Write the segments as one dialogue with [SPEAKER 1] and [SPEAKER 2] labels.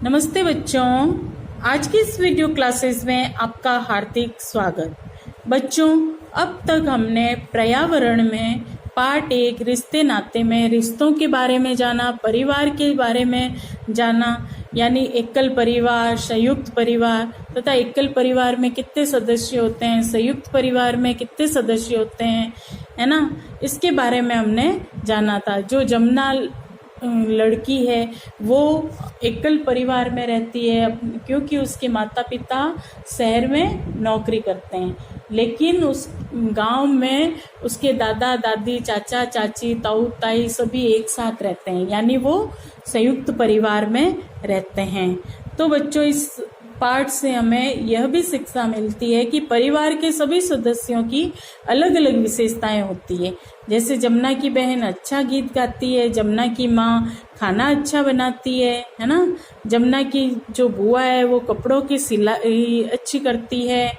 [SPEAKER 1] नमस्ते बच्चों, आज की इस वीडियो क्लासेस में आपका हार्दिक स्वागत। बच्चों, अब तक हमने पर्यावरण में पार्ट 1 रिश्ते नाते में रिश्तों के बारे में जाना, परिवार के बारे में जाना, यानी एकल परिवार, संयुक्त परिवार तथा एकल परिवार में कितने सदस्य होते हैं, संयुक्त परिवार में कितने सदस्य होते हैं, है ना। इसके बारे में हमने जाना था। जो जमुना लड़की है वो एकल परिवार में रहती है क्योंकि उसके माता पिता शहर में नौकरी करते हैं, लेकिन उस गांव में उसके दादा दादी, चाचा चाची, ताऊ ताई सभी एक साथ रहते हैं, यानी वो संयुक्त परिवार में रहते हैं। तो बच्चों, इस पाठ से हमें यह भी शिक्षा मिलती है कि परिवार के सभी सदस्यों की अलग अलग विशेषताएं होती है। जैसे जमुना की बहन अच्छा गीत गाती है, जमुना की माँ खाना अच्छा बनाती है ना। जमुना की जो बुआ है वो कपड़ों की सिलाई अच्छी करती है,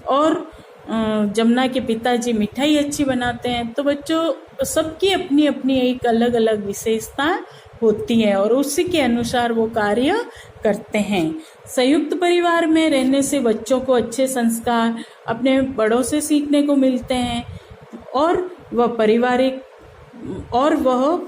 [SPEAKER 1] और जमुना के पिताजी मिठाई अच्छी बनाते हैं। तो बच्चों, सबकी अपनी अपनी एक अलग अलग विशेषता होती है और उसी के अनुसार वो कार्य करते हैं। संयुक्त परिवार में रहने से बच्चों को अच्छे संस्कार अपने बड़ों से सीखने को मिलते हैं और वह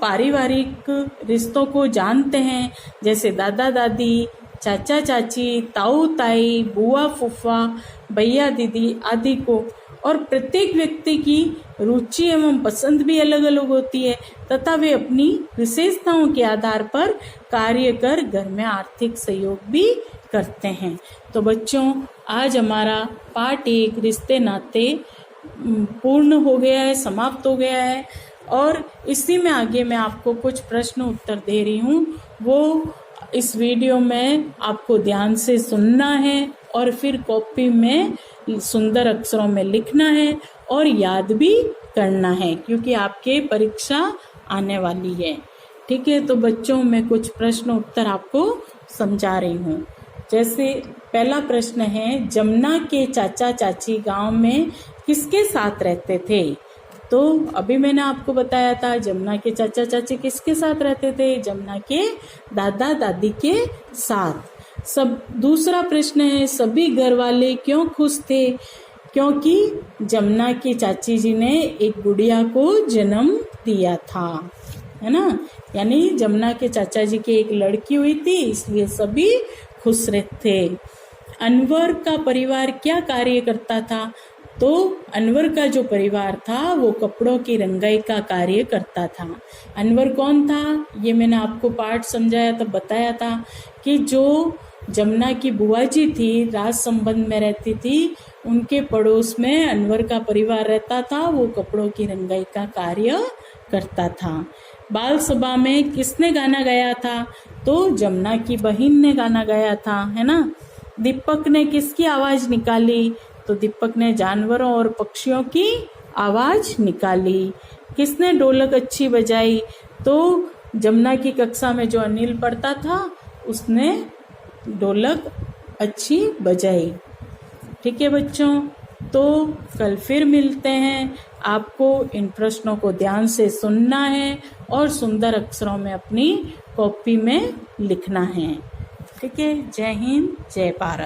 [SPEAKER 1] पारिवारिक रिश्तों को जानते हैं, जैसे दादा दादी, चाचा चाची, ताऊ ताई, बुआ फूफा, भैया दीदी आदि को। और प्रत्येक व्यक्ति की रुचि एवं पसंद भी अलग अलग होती है तथा वे अपनी विशेषताओं के आधार पर कार्य कर घर में आर्थिक सहयोग भी करते हैं। तो बच्चों, आज हमारा पार्ट 1 रिश्ते नाते पूर्ण हो गया है, समाप्त हो गया है, और इसी में आगे मैं आपको कुछ प्रश्न उत्तर दे रही हूँ। वो इस वीडियो में आपको ध्यान से सुनना है और फिर कॉपी में सुंदर अक्षरों में लिखना है और याद भी करना है, क्योंकि आपके परीक्षा आने वाली है। ठीक है, तो बच्चों, मैं कुछ प्रश्न उत्तर आपको समझा रही हूँ। जैसे पहला प्रश्न है, जमुना के चाचा चाची गांव में किसके साथ रहते थे? तो अभी मैंने आपको बताया था, जमुना के चाचा चाची किसके साथ रहते थे? जमुना के दादा दादी के साथ। दूसरा प्रश्न है, सभी घर वाले क्यों खुश थे? क्योंकि जमुना की चाची जी ने एक गुड़िया को जन्म दिया था, है ना। यानी जमुना के चाचा जी की एक लड़की हुई थी, इसलिए सभी खुश थे। अनवर का परिवार क्या कार्य करता था? तो अनवर का जो परिवार था वो कपड़ों की रंगाई का कार्य करता था। अनवर कौन था? ये मैंने आपको पाठ समझाया था, बताया था कि जो जमुना की बुआ जी थी, राज संबंध में रहती थी, उनके पड़ोस में अनवर का परिवार रहता था, वो कपड़ों की रंगाई का कार्य करता था। बाल सभा में किसने गाना गाया था? तो जमुना की बहन ने गाना गाया था, है ना। दीपक ने किसकी आवाज निकाली? तो दीपक ने जानवरों और पक्षियों की आवाज निकाली। किसने ढोलक अच्छी बजाई? तो जमुना की कक्षा में जो अनिल पढ़ता था उसने ढोलक अच्छी बजाई। ठीक है बच्चों, तो कल फिर मिलते हैं। आपको इन प्रश्नों को ध्यान से सुनना है और सुंदर अक्षरों में अपनी कॉपी में लिखना है। ठीक है, जय हिंद, जय भारत।